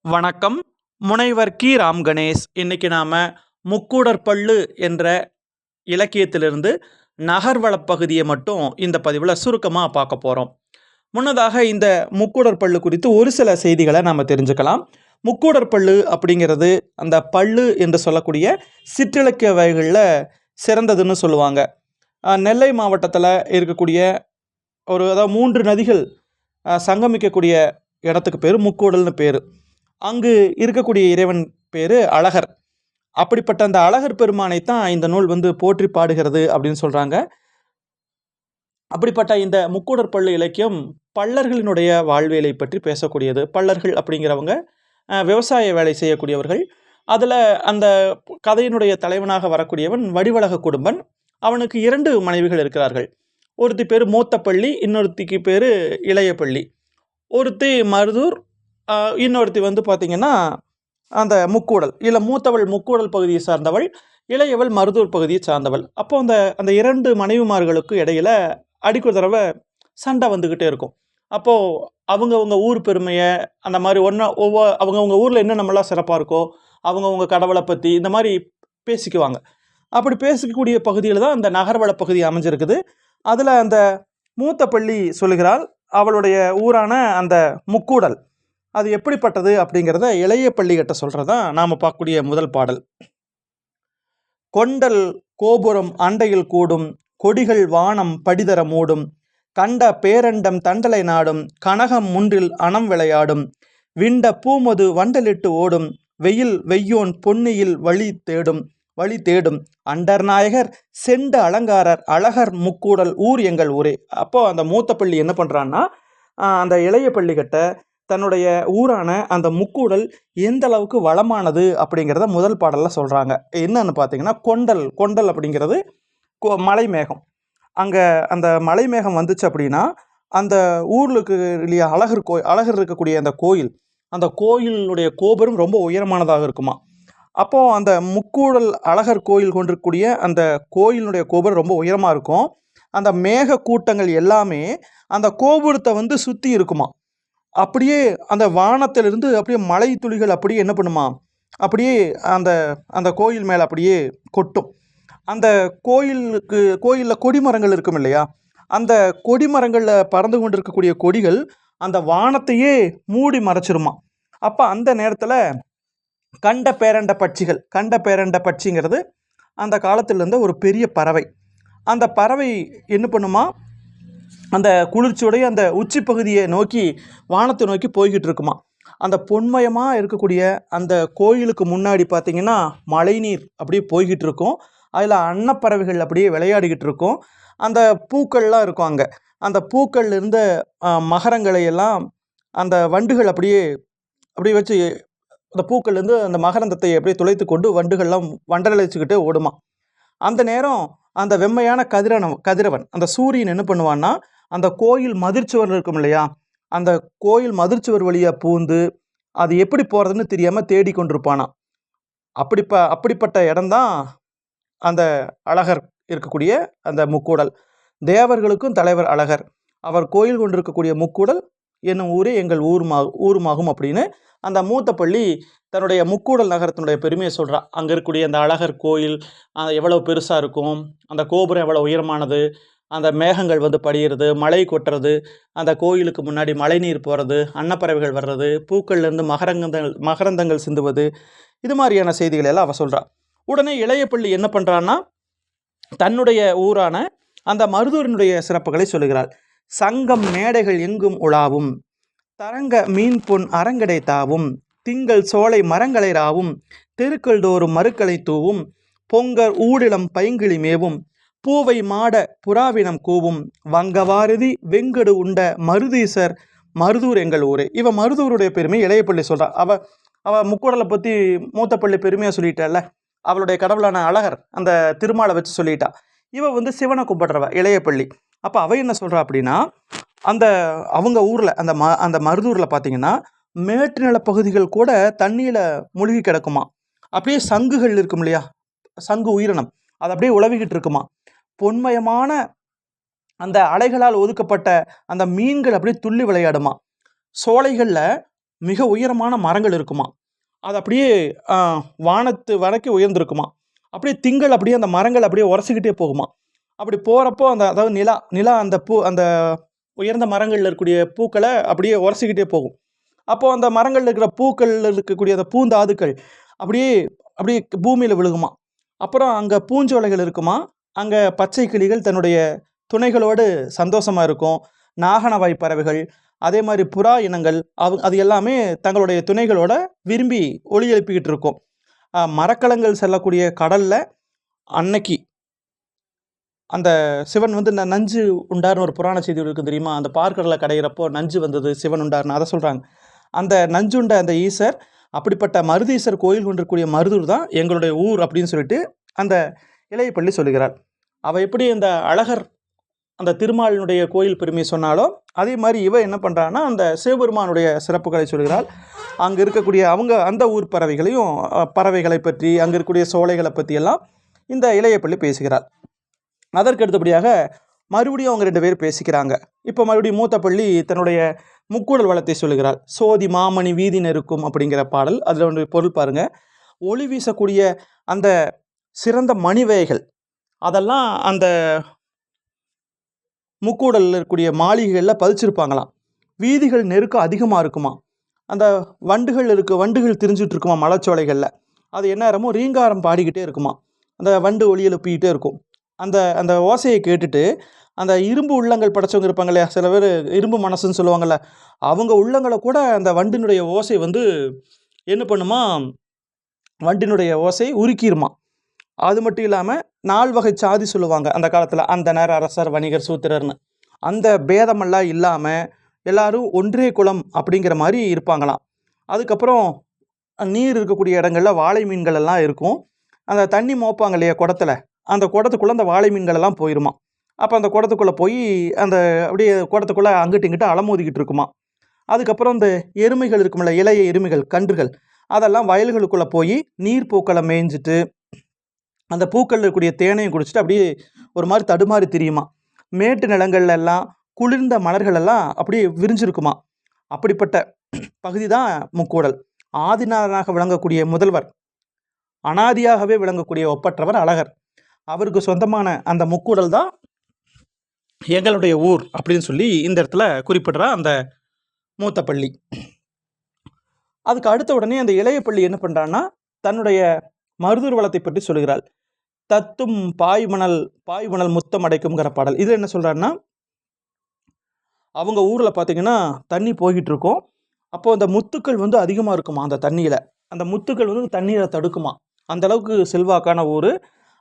வணக்கம். முனைவர் ராம் கணேஷ். இன்னைக்கு நாம முக்கூடற்பள்ளு என்ற இலக்கியத்திலிருந்து நகர்வளப் பகுதியை மட்டும் இந்த பதிவில் சுருக்கமாக பார்க்க போகிறோம். முன்னதாக இந்த முக்கூடற்பள்ளு குறித்து ஒரு சில செய்திகளை நாம் தெரிஞ்சுக்கலாம். முக்கூடற்பள்ளு அப்படிங்கிறது அந்த பள்ளு என்று சொல்லக்கூடிய சிற்றிலக்கிய வகைகளில் சிறந்ததுன்னு சொல்லுவாங்க. நெல்லை மாவட்டத்தில் இருக்கக்கூடிய அதாவது 3 நதிகள் சங்கமிக்கக்கூடிய இடத்துக்கு பேர் முக்கூடல்னு பேர். அங்கு இருக்கக்கூடிய இறைவன் பேர் அழகர். அப்படிப்பட்ட அந்த அழகர் பெருமானை தான் இந்த நூல் போற்றி பாடுகிறது அப்படின்னு சொல்கிறாங்க. அப்படிப்பட்ட இந்த முக்கூடற்பள்ளு இலக்கியம் பல்லர்களினுடைய வாழ்வியலை பற்றி பேசக்கூடியது. பல்லர்கள் அப்படிங்கிறவங்க விவசாய வேலை செய்யக்கூடியவர்கள். அதில் அந்த கதையினுடைய தலைவனாக வரக்கூடியவன் வடிவழக குடும்பன். அவனுக்கு 2 மனைவிகள் இருக்கிறார்கள். ஒருத்தி பேர் மூத்தப்பள்ளி, இன்னொருத்திக்கு பேர் இளையப்பள்ளி. ஒருத்தி மருதூர், இன்னொருத்தி பார்த்திங்கன்னா அந்த முக்கூடல். இல்லை, மூத்தவள் முக்கூடல் பகுதியை சார்ந்தவள், இளையவள் மருதூர் பகுதியை சார்ந்தவள். அப்போ அந்த 2 மனைவிமார்களுக்கு இடையில அடிக்கொரு தடவை சண்டை வந்துக்கிட்டே இருக்கும். அப்போது அவங்கவுங்க ஊர் பெருமையை அந்த மாதிரி அவங்கவுங்க ஊரில் என்ன நம்மளாம் சிறப்பாக இருக்கோ அவங்கவுங்க கடவுளை பற்றி இந்த மாதிரி பேசிக்குவாங்க. அப்படி பேசிக்கக்கூடிய பகுதியில் தான் அந்த நகர்வள பகுதி அமைஞ்சிருக்குது. அதில் அந்த மூத்தப்பள்ளி சொல்லுகிறாள், அவளுடைய ஊரான அந்த முக்கூடல் அது எப்படிப்பட்டது அப்படிங்கிறத இளைய பள்ளிகிட்ட சொல்கிறதான் நாம் பார்க்கக்கூடிய முதல் பாடல். கொண்டல் கோபுரம் அண்டையில் கூடும், கொடிகள் வானம் படிதர மூடும், கண்ட பேரண்டம் தண்டலை நாடும், கனகம் முன்றில் அனம் விளையாடும், விண்ட பூமது வண்டலிட்டு ஓடும், வெயில் வெய்யோன் பொன்னியில் வழி தேடும், அண்டர் நாயகர் செண்ட அலங்காரர் அழகர் முக்கூடல் ஊர் எங்கள் ஊரே. அப்போது அந்த மூத்த பள்ளி என்ன பண்ணுறான்னா, அந்த இளைய பள்ளிகிட்ட தன்னுடைய ஊரான அந்த முக்கூடல் எந்த அளவுக்கு வளமானது அப்படிங்கிறத முதல் பாடலில் சொல்கிறாங்க. என்னன்னு பார்த்தீங்கன்னா, கொண்டல் அப்படிங்கிறது மலை மேகம். அங்கே அந்த மலை மேகம் வந்துச்சு அப்படின்னா அந்த ஊருக்கு இல்லையா அழகர் இருக்கக்கூடிய அந்த கோயில், அந்த கோயிலுடைய கோபுரம் ரொம்ப உயரமானதாக இருக்குமா. அப்போது அந்த முக்கூடல் அழகர் கோயில் கொண்டிருக்கக்கூடிய அந்த கோயிலுடைய கோபுரம் ரொம்ப உயரமாக இருக்கும். அந்த மேக கூட்டங்கள் எல்லாமே அந்த கோபுரத்தை சுற்றி இருக்குமா. அப்படியே அந்த வானத்திலிருந்து அப்படியே மழை துளிகள் அப்படியே என்ன பண்ணுமா, அப்படியே அந்த அந்த கோயில் மேலே அப்படியே கொட்டும். அந்த கோயிலில் கொடிமரங்கள் இருக்கும் இல்லையா, அந்த கொடிமரங்களில் பறந்து கொண்டு இருக்கக்கூடிய கொடிகள் அந்த வானத்தையே மூடி மறைச்சிருமா. அப்போ அந்த நேரத்தில் கண்ட பேரண்ட பட்சிங்கிறது அந்த காலத்திலிருந்து ஒரு பெரிய பறவை. அந்த பறவை என்ன பண்ணுமா, அந்த குளிர்ச்சியுடைய அந்த உச்சி பகுதியை நோக்கி வானத்தை நோக்கி போய்கிட்டு இருக்குமா. அந்த பொன்மயமாக இருக்கக்கூடிய அந்த கோயிலுக்கு முன்னாடி பார்த்திங்கன்னா மழைநீர் அப்படியே போய்கிட்டு இருக்கும். அதில் அன்னப்பறவைகள் அப்படியே விளையாடிக்கிட்டு இருக்கும். அந்த பூக்கள்லாம் இருக்கும். அங்கே அந்த பூக்கள் இருந்த மகரங்களை எல்லாம் அந்த வண்டுகள் அப்படியே வச்சு அந்த பூக்கள்லேருந்து அந்த மகரந்தத்தை அப்படியே துளைத்து கொண்டு வண்டுகள்லாம் வண்டலடிச்சுக்கிட்டே ஓடுமா. அந்த நேரம் அந்த வெம்மையான கதிரவன் அந்த சூரியன் என்ன பண்ணுவான்னா, அந்த கோயில் மதிர்ச்சுவர் இருக்கும் இல்லையா, அந்த கோயில் மதிர்ச்சுவர் வழியாக பூந்து அது எப்படி போகிறதுன்னு தெரியாமல் தேடி கொண்டிருப்பானா. அப்படிப்பட்ட இடம்தான் அந்த அழகர் இருக்கக்கூடிய அந்த முக்கூடல். தேவர்களுக்கும் தலைவர் அழகர். அவர் கோயில் கொண்டிருக்கக்கூடிய முக்கூடல் என்னும் ஊரே எங்கள் ஊருமாகும் அப்படின்னு அந்த மூத்தப்பள்ளி தன்னுடைய முக்கூடல் நகரத்தினுடைய பெருமையை சொல்கிறா. அங்கே இருக்கக்கூடிய அந்த அழகர் கோயில் எவ்வளோ பெருசாக இருக்கும், அந்த கோபுரம் எவ்வளோ உயரமானது, அந்த மேகங்கள் படிகிறது, மழை கொட்டுறது, அந்த கோயிலுக்கு முன்னாடி மழை நீர் போகிறது, அன்னப்பறவைகள் வர்றது, பூக்கள்லேருந்து மகரந்தங்கள் சிந்துவது, இது மாதிரியான செய்திகள் எல்லாம் அவள் சொல்கிறா. உடனே இளையப்பள்ளி என்ன பண்ணுறான்னா, தன்னுடைய ஊரான அந்த மருதூரினுடைய சிறப்புகளை சொல்லுகிறாள். சங்கம் மேடைகள் எங்கும் உலாவும், தரங்க மீன் பொன் அரங்கடை தாவும், திங்கள் சோலை மரங்களை ராவும், தெருக்கள் தோறும் மறுக்களை தூவும், பொங்கர் ஊடிலம் பைங்கிளி மேவும், பூவை மாட புறாவினம் கூவும், வங்கவாரதி வெங்கடு உண்ட மருதீசர் மருதூர் எங்கள் ஊரே. இவன் மருதூருடைய பெருமை இளையப்பள்ளி சொல்கிறா. அவள் முக்கூடலை பற்றி மூத்தப்பள்ளி பெருமையாக சொல்லிட்டால, அவளுடைய கடவுளான அழகர் அந்த திருமாலை வச்சு சொல்லிட்டா. இவ சிவனை கும்பிட்றவ இளையப்பள்ளி. அப்போ அவ என்ன சொல்கிறா அப்படின்னா, அவங்க ஊரில் அந்த மருதூரில் பார்த்தீங்கன்னா மேட்டு நில பகுதிகள் கூட தண்ணியில் மூழ்கி கிடக்குமா. அப்படியே சங்குகள் இருக்கும் இல்லையா, சங்கு உயிரினம் அது அப்படியே உழவிக்கிட்டு இருக்குமா. பொன்மயமான அந்த அலைகளால் ஒதுக்கப்பட்ட அந்த மீன்கள் அப்படியே துள்ளி விளையாடுமா. சோலைகளில் மிக உயரமான மரங்கள் இருக்குமா. அது அப்படியே வானத்து வரைக்கும் உயர்ந்திருக்குமா. அப்படியே திங்கள் அப்படியே அந்த மரங்கள் அப்படியே உரசிக்கிட்டே போகுமா. அப்படி போகிறப்போ அதாவது நிலா அந்த உயர்ந்த மரங்களில் இருக்கக்கூடிய பூக்களை அப்படியே உரசிக்கிட்டே போகும். அப்போது அந்த மரங்களில் இருக்கிற பூக்களில் இருக்கக்கூடிய அந்த பூந்தாதுக்கள் அப்படியே அப்படியே பூமியில் விழுகுமா. அப்புறம் அங்கே பூஞ்சோலைகள் இருக்குமா. அங்கே பச்சை கிளிகள் தன்னுடைய துணைகளோடு சந்தோஷமாக இருக்கும். நாகனவாய் பறவைகள், அதே மாதிரி புறா இனங்கள், அது எல்லாமே தங்களுடைய துணைகளோட விரும்பி ஒலி எழுப்பிக்கிட்டு இருக்கும். மரக்கலங்கள் செல்லக்கூடிய கடலில் அன்னைக்கு அந்த சிவன் வந்து நஞ்சு உண்டார்னு ஒரு புராண செய்தி இருக்குது தெரியுமா. அந்த பார்க்கடலை கடையிறப்போ நஞ்சு வந்தது, சிவன் உண்டார்னு அதை சொல்கிறாங்க. அந்த நஞ்சுண்ட அந்த ஈசர், அப்படிப்பட்ட மருதீசர் கோயில் கொண்டிருக்கக்கூடிய மருதூர் தான் எங்களுடைய ஊர் அப்படின்னு சொல்லிட்டு அந்த இளையப்பள்ளி சொல்லுகிறார். அவள் எப்படி அந்த அழகர் அந்த திருமாலினுடைய கோயில் பெருமை சொன்னாலோ அதே மாதிரி இவ என்ன பண்ணுறான்னா அந்த சிவபெருமானுடைய சிறப்புகளை சொல்கிறாள். அங்கே இருக்கக்கூடிய அந்த ஊர் பறவைகளை பற்றி, அங்கே இருக்கக்கூடிய சோலைகளை பற்றியெல்லாம் இந்த இளையப்பள்ளி பேசுகிறார். அதற்கு அடுத்தபடியாக மறுபடியும் அவங்க 2 பேர் பேசிக்கிறாங்க. இப்போ மறுபடியும் மூத்த பள்ளி தன்னுடைய முக்கூடல் வளத்தை சொல்லுகிறாள். சோதி மாமணி வீதி நெருக்கும் அப்படிங்கிற பாடல். அதில் ஒன்று பொருள் பாருங்கள். ஒளி வீசக்கூடிய அந்த சிறந்த மணிவேகள் அதெல்லாம் அந்த முக்கூடலில் இருக்கக்கூடிய மாளிகைகளில் பதிச்சிருப்பாங்களாம். வீதிகள் நெருக்கம் அதிகமாக இருக்குமா. அந்த வண்டுகள் திரிஞ்சிட்டு இருக்குமா மலைச்சோலைகளில். அது எந்நேரமும் ரீங்காரம் பாடிக்கிட்டே இருக்குமா. அந்த வண்டு ஒளி எழுப்பிக்கிட்டே இருக்கும். அந்த ஓசையை கேட்டுட்டு அந்த இரும்பு உள்ளங்கள் படைச்சவங்க இருப்பாங்க இல்லையா, சில பேர் இரும்பு மனசுன்னு சொல்லுவாங்கள்ல, அவங்க உள்ளங்களை கூட அந்த வண்டினுடைய ஓசை வந்து என்ன பண்ணுமா, வண்டினுடைய ஓசை உருக்கிருமா. அது மட்டும் இல்லாமல் 4 வகை சாதி சொல்லுவாங்க அந்த காலத்தில். அந்த நேர அரசர், வணிகர், சூத்திரர்னு அந்த பேதமெல்லாம் இல்லாமல் எல்லாரும் ஒன்றே குலம் அப்படிங்கிற மாதிரி இருப்பாங்களாம். அதுக்கப்புறம் நீர் இருக்கக்கூடிய இடங்களில் வாழை மீன்கள் எல்லாம் இருக்கும். அந்த தண்ணி மோப்பாங்க இல்லையா குடத்தில், அந்த குடத்துக்குள்ளே அந்த வாழை மீன்கள் எல்லாம் போயிருமா. அப்போ அந்த குடத்துக்குள்ளே போய் அந்த அப்படியே குடத்துக்குள்ளே அங்கிட்டு இங்கிட்டு அலமோதிக்கிட்டு இருக்குமா. அதுக்கப்புறம் இந்த எருமைகள் இருக்குமில்ல, இளைய எருமைகள், கன்றுகள், அதெல்லாம் வயல்களுக்குள்ளே போய் நீர் பூக்களை மேய்ஞ்சிட்டு அந்த பூக்கள் இருக்கக்கூடிய தேனையும் குடிச்சிட்டு அப்படியே ஒரு மாதிரி தடுமாறி திரியுமா. மேட்டு நிலங்கள்ல எல்லாம் குளிர்ந்த மலர்கள் எல்லாம் அப்படியே விரிஞ்சிருக்குமா. அப்படிப்பட்ட பகுதி தான் முக்கூடல். ஆதிநாதனாக விளங்கக்கூடிய முதல்வர், அனாதியாகவே விளங்கக்கூடிய ஒப்பற்றவர் அழகர், அவருக்கு சொந்தமான அந்த முக்கூடல் தான் எங்களுடைய ஊர் அப்படின்னு சொல்லி இந்த இடத்துல குறிப்பிடுற அந்த மூத்த பள்ளி. அதுக்கு அடுத்த உடனே அந்த இளைய பள்ளி என்ன பண்ணுறான்னா தன்னுடைய மருதூர் வளத்தை பற்றி சொல்கிறாள். தத்தும் பாய்மணல் முத்தம் அடைக்கும்ங்கிற பாடல். இதில் என்ன சொல்கிறாருன்னா, அவங்க ஊரில் பார்த்தீங்கன்னா தண்ணி போய்கிட்டு இருக்கும். அப்போது அந்த முத்துக்கள் வந்து அதிகமாக இருக்குமா அந்த தண்ணியில். அந்த முத்துக்கள் வந்து தண்ணீரை தடுக்குமா. அந்த அளவுக்கு செல்வாக்கான ஊர்.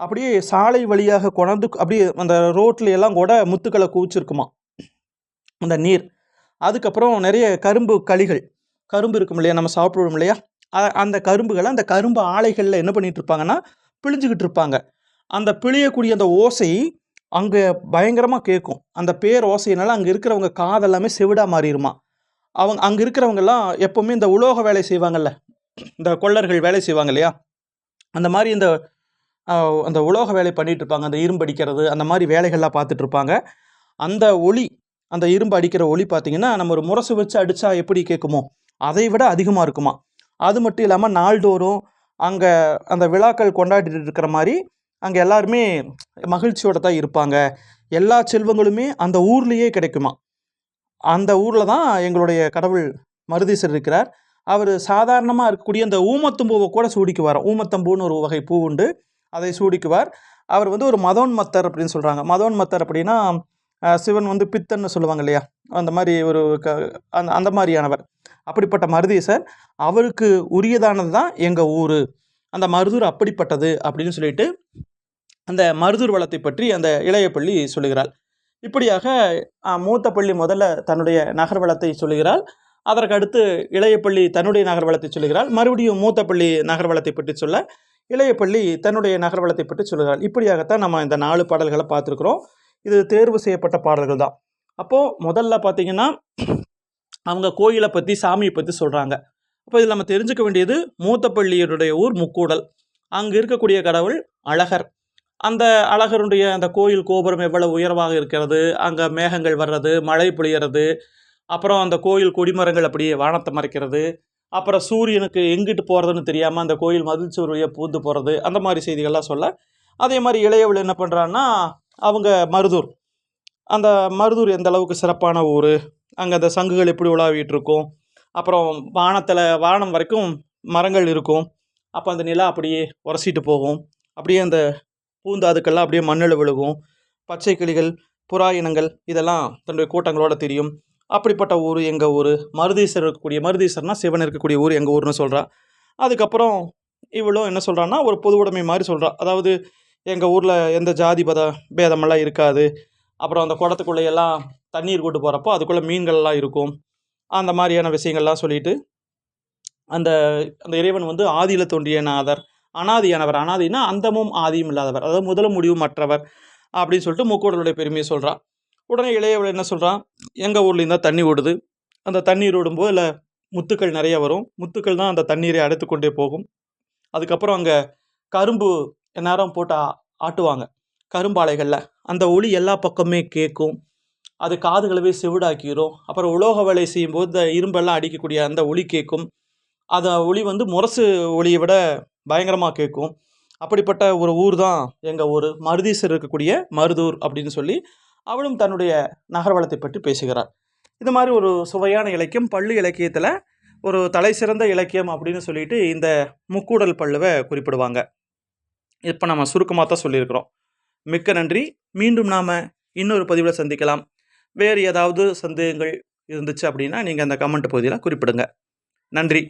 அப்படியே சாலை வழியாக கொண்டு அப்படியே அந்த ரோட்ல எல்லாம் கூட முத்துக்களை குவிச்சிருக்குமா அந்த நீர். அதுக்கப்புறம் நிறைய கரும்பு இருக்கும் இல்லையா, நம்ம சாப்பிடுவோம் இல்லையா, அந்த கரும்புகளை அந்த கரும்பு ஆலைகளில் என்ன பண்ணிட்டு இருப்பாங்கன்னா பிழிஞ்சுக்கிட்டு இருப்பாங்க. அந்த பிழியக்கூடிய அந்த ஓசை அங்கே பயங்கரமாக கேட்கும். அந்த பேர் ஓசையினால அங்கே இருக்கிறவங்க காதெல்லாமே செவிடாக மாறிடுமா. அங்கே இருக்கிறவங்கெல்லாம் எப்போவுமே இந்த உலோக வேலை செய்வாங்கல்ல, இந்த கொள்ளர்கள் வேலை செய்வாங்க இல்லையா, அந்த மாதிரி அந்த உலோக வேலை பண்ணிகிட்டு இருப்பாங்க. அந்த இரும்பு அடிக்கிறது அந்த மாதிரி வேலைகள்லாம் பார்த்துட்டு இருப்பாங்க. அந்த ஒளி, அந்த இரும்பு அடிக்கிற ஒளி பார்த்திங்கன்னா நம்ம ஒரு முரசு வச்சு அடித்தா எப்படி கேட்குமோ அதை விட அதிகமாக இருக்குமா. அது மட்டும் இல்லாமல் நாள்தோறும் அங்கே அந்த விழாக்கள் கொண்டாடிட்டு இருக்கிற மாதிரி அங்கே எல்லாருமே மகிழ்ச்சியோடு தான் இருப்பாங்க. எல்லா செல்வங்களுமே அந்த ஊர்லேயே கிடைக்குமா. அந்த ஊரில் தான் எங்களுடைய கடவுள் மருதீசர் இருக்கிறார். அவர் சாதாரணமாக இருக்கக்கூடிய அந்த ஊமத்தம்பூவை கூட சூடிக்குவார். ஊமத்தம்பூன்னு ஒரு வகை பூ உண்டு, அதை சூடிக்குவார். அவர் வந்து ஒரு மதோன்மத்தர் அப்படின்னு சொல்கிறாங்க. மதோன்மத்தர் அப்படின்னா சிவன் வந்து பித்தன்னு சொல்லுவாங்க இல்லையா, அந்த மாதிரி ஒரு அந்த மாதிரியானவர். அப்படிப்பட்ட மருதீசர், அவருக்கு உரியதானது தான் எங்கள் ஊர், அந்த மருதூர் அப்படிப்பட்டது அப்படின்னு சொல்லிட்டு அந்த மருதூர் வளத்தை பற்றி அந்த இளைய பள்ளி சொல்லுகிறாள். இப்படியாக மூத்த பள்ளி முதல்ல தன்னுடைய நகர் வளத்தை சொல்லுகிறாள். அதற்கு அடுத்து இளைய பள்ளி தன்னுடைய நகர் வளத்தை சொல்லுகிறாள். மறுபடியும் மூத்த பள்ளி நகர் வளத்தை பற்றி சொல்ல இளைய பள்ளி தன்னுடைய நகர் வளத்தை பற்றி சொல்லுகிறாள். இப்படியாகத்தான் நம்ம இந்த 4 பாடல்களை பார்த்துருக்குறோம். இது தேர்வு செய்யப்பட்ட பாடல்கள் தான். அப்போது முதல்ல பார்த்திங்கன்னா அவங்க கோயிலை பற்றி, சாமியை பற்றி சொல்கிறாங்க. அப்போ இதில் நம்ம தெரிஞ்சுக்க வேண்டியது மூத்த பள்ளியுடைய ஊர் முக்கூடல். அங்கே இருக்கக்கூடிய கடவுள் அழகர். அந்த அழகருடைய அந்த கோயில் கோபுரம் எவ்வளவு உயர்வாக இருக்கிறது, அங்கே மேகங்கள் வர்றது, மழை பொழியறது, அப்புறம் அந்த கோயில் கொடிமரங்கள் அப்படியே வானத்தை மறைக்கிறது, அப்புறம் சூரியனுக்கு எங்கிட்டு போகிறதுன்னு தெரியாமல் அந்த கோயில் மதில் சுவர் வழியா பூந்து போகிறது, அந்த மாதிரி செய்திகள்லாம் சொல்ல, அதே மாதிரி இளையவள் என்ன பண்ணுறான்னா, அவங்க மருதூர், அந்த மருதூர் எந்த அளவுக்கு சிறப்பான ஊர், அங்கே அந்த சங்குகள் எப்படி உலாவிட்டு இருக்கும், அப்புறம் வானம் வரைக்கும் மரங்கள் இருக்கும், அப்போ அந்த நிலா அப்படியே உரசிட்டு போகும், அப்படியே அந்த பூந்தாதுக்கெல்லாம் அப்படியே மண்ணில் விழுகும், பச்சை கிளிகள், புறா இனங்கள் இதெல்லாம் தன்னுடைய கூட்டங்களோட தெரியும். அப்படிப்பட்ட ஊர் எங்கள் ஊர். மருதீஸ்வரர் இருக்கக்கூடிய, மருதீஸ்வரர்னா சிவன் இருக்கக்கூடிய ஊர் எங்கள் ஊர்னு சொல்கிறா. அதுக்கப்புறம் இவளும் என்ன சொல்கிறான்னா, ஒரு பொது உடைமை மாதிரி சொல்கிறா. அதாவது எங்கள் ஊரில் எந்த ஜாதி பேதமெல்லாம் இருக்காது, அப்புறம் அந்த குளத்துக்குள்ளேயெல்லாம் தண்ணீர் கொண்டு போகிறப்போ அதுக்குள்ளே மீன்கள்லாம் இருக்கும், அந்த மாதிரியான விஷயங்கள்லாம் சொல்லிட்டு, அந்த அந்த இறைவன் வந்து ஆதியில் தோன்றிய நாதர், அனாதியானவர், அனாதினா அந்தமும் ஆதியும் இல்லாதவர், அதாவது முதலும் முடிவும் மற்றவர் அப்படின்னு சொல்லிட்டு முக்கூடலுடைய பெருமையை சொல்கிறா. உடனே இளையவள் என்ன சொல்கிறான், எங்கள் ஊர்லேயும் தான் தண்ணி ஓடுது, அந்த தண்ணீர் ஓடும்போது இல்லை முத்துக்கள் நிறைய வரும், முத்துக்கள் தான் அந்த தண்ணீரை அடைத்து கொண்டே போகும். அதுக்கப்புறம் அங்கே கரும்பு நேரம் போட்டு ஆட்டுவாங்க கரும்பாலைகளில், அந்த ஒளி எல்லா பக்கமே கேட்கும், அது காதுகளவே செவிடாக்கிடும். அப்புறம் உலோக வேலை செய்யும்போது இந்த இரும்பெல்லாம் அடிக்கக்கூடிய அந்த ஒளி கேட்கும், அந்த ஒளி வந்து முரசு ஒளியை விட பயங்கரமாக கேட்கும். அப்படிப்பட்ட ஒரு ஊர் தான் எங்கள் ஊர், மருதீஸ்வரர் இருக்கக்கூடிய மருதூர் அப்படின்னு சொல்லி அவளும் தன்னுடைய நகர்வளத்தை பற்றி பேசுகிறார். இது மாதிரி ஒரு சுவையான இலக்கியம், பள்ளி இலக்கியத்தில் ஒரு தலை சிறந்த இலக்கியம் அப்படின்னு சொல்லிட்டு இந்த முக்கூடல் பள்ளுவை குறிப்பிடுவாங்க. இப்போ நம்ம சுருக்கமாக தான் சொல்லியிருக்கிறோம். மிக்க நன்றி. மீண்டும் நாம் இன்னொரு பதிவில் சந்திக்கலாம். வேறு ஏதாவது சந்தேகங்கள் இருந்துச்சு அப்படின்னா நீங்கள் அந்த கமெண்ட் பகுதியில் குறிப்பிடுங்க. நன்றி.